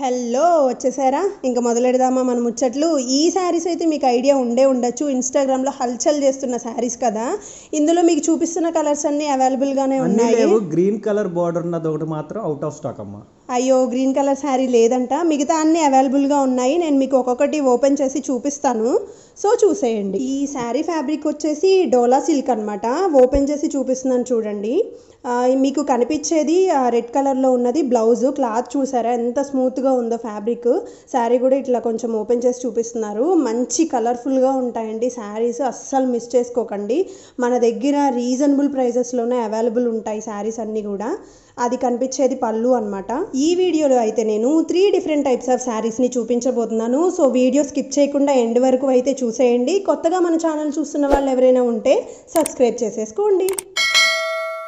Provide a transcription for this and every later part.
Hello వచ్చేసారా ఇంకా మొదలెడదామా మన ముచ్చట్లు. ఈ శారీస్ అయితే మీకు ఐడియా ఉండొచ్చు, ఇన్స్టాగ్రామ్లో హల్చల్ చేస్తున్న శారీస్ కదా. ఇందులో మీకు చూపిస్తున్న కలర్స్ అన్నీ అవైలబుల్గానే ఉన్నాయి. గ్రీన్ కలర్ బార్డర్ ఉన్నది ఒకటి మాత్రం అవుట్ ఆఫ్ స్టాక్ అమ్మా. అయ్యో గ్రీన్ కలర్ శారీ లేదంట, మిగతా అన్నీ అవైలబుల్గా ఉన్నాయి. నేను మీకు ఒక్కొక్కటి ఓపెన్ చేసి చూపిస్తాను, సో చూసేయండి. ఈ శారీ ఫ్యాబ్రిక్ వచ్చేసి డోలా సిల్క్ అనమాట. ఓపెన్ చేసి చూపిస్తున్నాను చూడండి. మీకు కనిపించేది రెడ్ కలర్లో ఉన్నది బ్లౌజ్. క్లాత్ చూసారా ఎంత స్మూత్గా ఉందో ఫ్యాబ్రిక్. శారీ కూడా ఇట్లా కొంచెం ఓపెన్ చేసి చూపిస్తున్నారు. మంచి కలర్ఫుల్గా ఉంటాయండి శారీస్, అస్సలు మిస్ చేసుకోకండి. మన దగ్గర రీజనబుల్ ప్రైజెస్లోనే అవైలబుల్ ఉంటాయి శారీస్ అన్నీ కూడా. అది కనిపించేది పళ్ళు అనమాట. ఈ వీడియోలో అయితే నేను 3 డిఫరెంట్ టైప్స్ ఆఫ్ శారీస్ని చూపించబోతున్నాను. సో వీడియో స్కిప్ చేయకుండా ఎండ్ వరకు అయితే చూసేయండి. కొత్తగా మన ఛానల్ చూస్తున్న వాళ్ళు ఎవరైనా ఉంటే సబ్స్క్రైబ్ చేసేసుకోండి.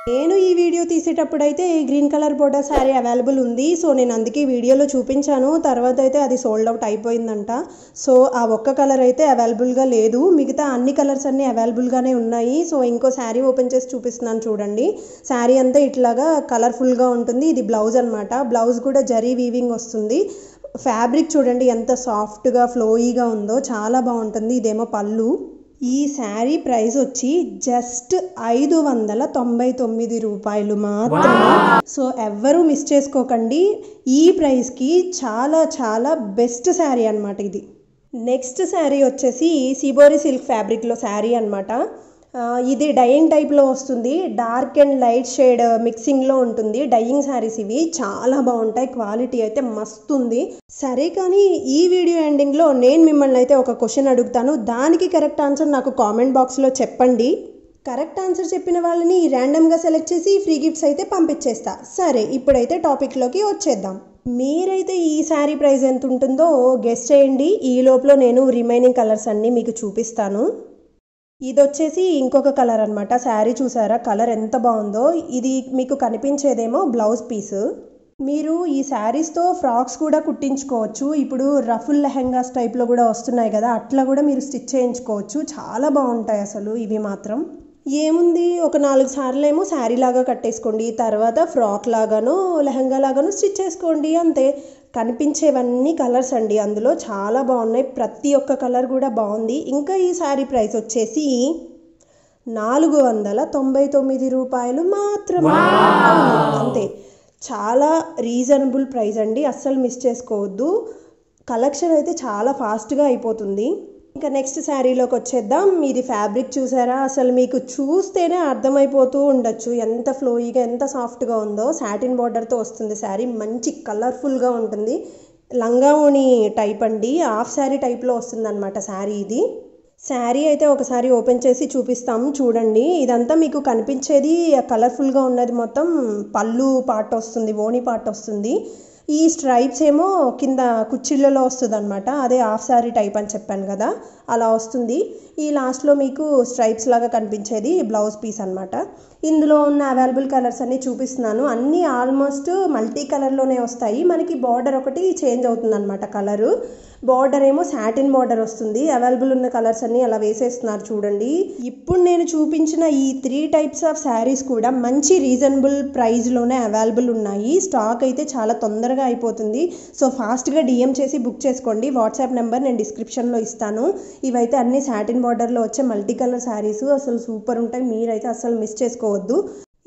నేను ఈ వీడియో తీసేటప్పుడు అయితే green colour border sari available ఉంది. సో నేను అందుకే వీడియోలో చూపించాను. తర్వాత అయితే అది సోల్డ్ అవుట్ అయిపోయిందంట. సో ఆ ఒక్క కలర్ అయితే అవైలబుల్గా లేదు, మిగతా అన్ని కలర్స్ అన్నీ అవైలబుల్గానే ఉన్నాయి. సో ఇంకో శారీ ఓపెన్ చేసి చూపిస్తున్నాను చూడండి. శారీ అంతా ఇట్లాగా కలర్ఫుల్గా ఉంటుంది. ఇది బ్లౌజ్ అనమాట. బ్లౌజ్ కూడా జరీ వీవింగ్ వస్తుంది. ఫ్యాబ్రిక్ చూడండి ఎంత సాఫ్ట్గా ఫ్లోయీగా ఉందో, చాలా బాగుంటుంది. ఇదేమో పళ్ళు. ఈ శారీ ప్రైస్ వచ్చి జస్ట్ 599 రూపాయలు మాత్రమే. సో ఎవ్వరూ మిస్ చేసుకోకండి. ఈ ప్రైస్కి చాలా చాలా బెస్ట్ శారీ అనమాట ఇది. నెక్స్ట్ శారీ వచ్చేసి సిబోరి సిల్క్ ఫ్యాబ్రిక్లో శారీ అనమాట. ఇది డైయింగ్ టైప్లో వస్తుంది. డార్క్ అండ్ లైట్ షేడ్ మిక్సింగ్లో ఉంటుంది. డైయింగ్ శారీస్ ఇవి చాలా బాగుంటాయి. క్వాలిటీ అయితే మస్తు ఉంది. సరే కానీ ఈ వీడియో ఎండింగ్లో నేను మిమ్మల్ని అయితే ఒక క్వశ్చన్ అడుగుతాను. దానికి కరెక్ట్ ఆన్సర్ నాకు కామెంట్ బాక్స్లో చెప్పండి. కరెక్ట్ ఆన్సర్ చెప్పిన వాళ్ళని ర్యాండమ్గా సెలెక్ట్ చేసి ఫ్రీ గిఫ్ట్స్ అయితే పంపించేస్తా. సరే ఇప్పుడైతే టాపిక్లోకి వచ్చేద్దాం. మీరైతే ఈ శారీ ప్రైస్ ఎంత ఉంటుందో గెస్ చేయండి. ఈ లోపల నేను రిమైనింగ్ కలర్స్ అన్నీ మీకు చూపిస్తాను. ఇది వచ్చేసి ఇంకొక కలర్ అనమాట. శారీ చూసారా కలర్ ఎంత బాగుందో. ఇది మీకు కనిపించేదేమో బ్లౌజ్ పీస్. మీరు ఈ శారీస్తో ఫ్రాక్స్ కూడా కుట్టించుకోవచ్చు. ఇప్పుడు రఫుల్ లెహెంగాస్ టైప్లో కూడా వస్తున్నాయి కదా, అట్లా కూడా మీరు స్టిచ్ చేయించుకోవచ్చు. చాలా బాగుంటాయి అసలు ఇవి మాత్రం. ఏముంది, ఒక 4 సార్లు ఏమో శారీ లాగా కట్టేసుకోండి, తర్వాత ఫ్రాక్ లాగానో లెహంగా లాగానో స్టిచ్ చేసుకోండి, అంతే. కనిపించేవన్నీ కలర్స్ అండి, అందులో చాలా బాగున్నాయి. ప్రతి ఒక్క కలర్ కూడా బాగుంది. ఇంకా ఈ శారీ ప్రైస్ వచ్చేసి 499 రూపాయలు మాత్రమే, అంతే. చాలా రీజనబుల్ ప్రైస్ అండి, అస్సలు మిస్ చేసుకోవద్దు. కలెక్షన్ అయితే చాలా ఫాస్ట్గా అయిపోతుంది. ఇంకా నెక్స్ట్ శారీలోకి వచ్చేద్దాం. ఇది ఫ్యాబ్రిక్ చూసారా, అసలు మీకు చూస్తేనే అర్థమైపోతూ ఉండొచ్చు ఎంత ఫ్లోయిగా ఎంత సాఫ్ట్గా ఉందో. సాటిన్ బార్డర్తో వస్తుంది శారీ, మంచి కలర్ఫుల్గా ఉంటుంది. లంగావోణి టైప్ అండి, హాఫ్ శారీ టైప్లో వస్తుంది అనమాట శారీ ఇది. శారీ అయితే ఒకసారి ఓపెన్ చేసి చూపిస్తాము చూడండి. ఇదంతా మీకు కనిపించేది కలర్ఫుల్గా ఉన్నది మొత్తం పళ్ళు పార్ట్ వస్తుంది, ఓణి పార్ట్ వస్తుంది. ఈ స్ట్రైప్స్ ఏమో కింద కుచ్చిళ్ళలో వస్తుంది అనమాట. అదే హాఫ్ శారీ టైప్ అని చెప్పాను కదా, అలా వస్తుంది. ఈ లాస్ట్లో మీకు స్ట్రైప్స్ లాగా కనిపించేది బ్లౌజ్ పీస్ అనమాట. ఇందులో ఉన్న అవైలబుల్ కలర్స్ అన్నీ చూపిస్తున్నాను. అన్నీ ఆల్మోస్ట్ మల్టీ కలర్లోనే వస్తాయి. మనకి బార్డర్ ఒకటి చేంజ్ అవుతుంది అనమాట కలరు. బార్డర్ ఏమో సాటిన్ బార్డర్ వస్తుంది. అవైలబుల్ ఉన్న కలర్స్ అన్నీ అలా వేసేస్తున్నారు చూడండి. ఇప్పుడు నేను చూపించిన ఈ 3 టైప్స్ ఆఫ్ శారీస్ కూడా మంచి రీజనబుల్ ప్రైస్లోనే అవైలబుల్ ఉన్నాయి. స్టాక్ అయితే చాలా తొందరగా అయిపోతుంది. సో ఫాస్ట్గా డిఎం చేసి బుక్ చేసుకోండి. వాట్సాప్ నెంబర్ నేను డిస్క్రిప్షన్లో ఇస్తాను. ఇవైతే అన్ని సాటిన్ బార్డర్లో వచ్చే మల్టీ కలర్ శారీస్, అసలు సూపర్ ఉంటాయి. మీరైతే అసలు మిస్ చేసుకోవద్దు.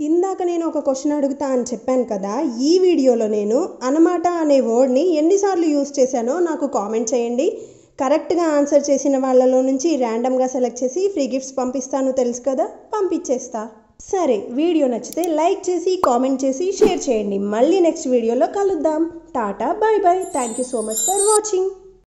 ఇందాక నేను ఒక క్వశ్చన్ అడుగుతా అని చెప్పాను కదా, ఈ వీడియోలో నేను అనమాట అనే వర్డ్ని ఎన్నిసార్లు యూజ్ చేశానో నాకు కామెంట్ చేయండి. కరెక్ట్గా ఆన్సర్ చేసిన వాళ్ళలో నుంచి ర్యాండమ్గా సెలెక్ట్ చేసి ఫ్రీ గిఫ్ట్స్ పంపిస్తాను, తెలుసు కదా, పంపించేస్తా. సరే వీడియో నచ్చితే లైక్ చేసి కామెంట్ చేసి షేర్ చేయండి. మళ్ళీ నెక్స్ట్ వీడియోలో కలుద్దాం. Tata, bye bye. Thank you so much for watching.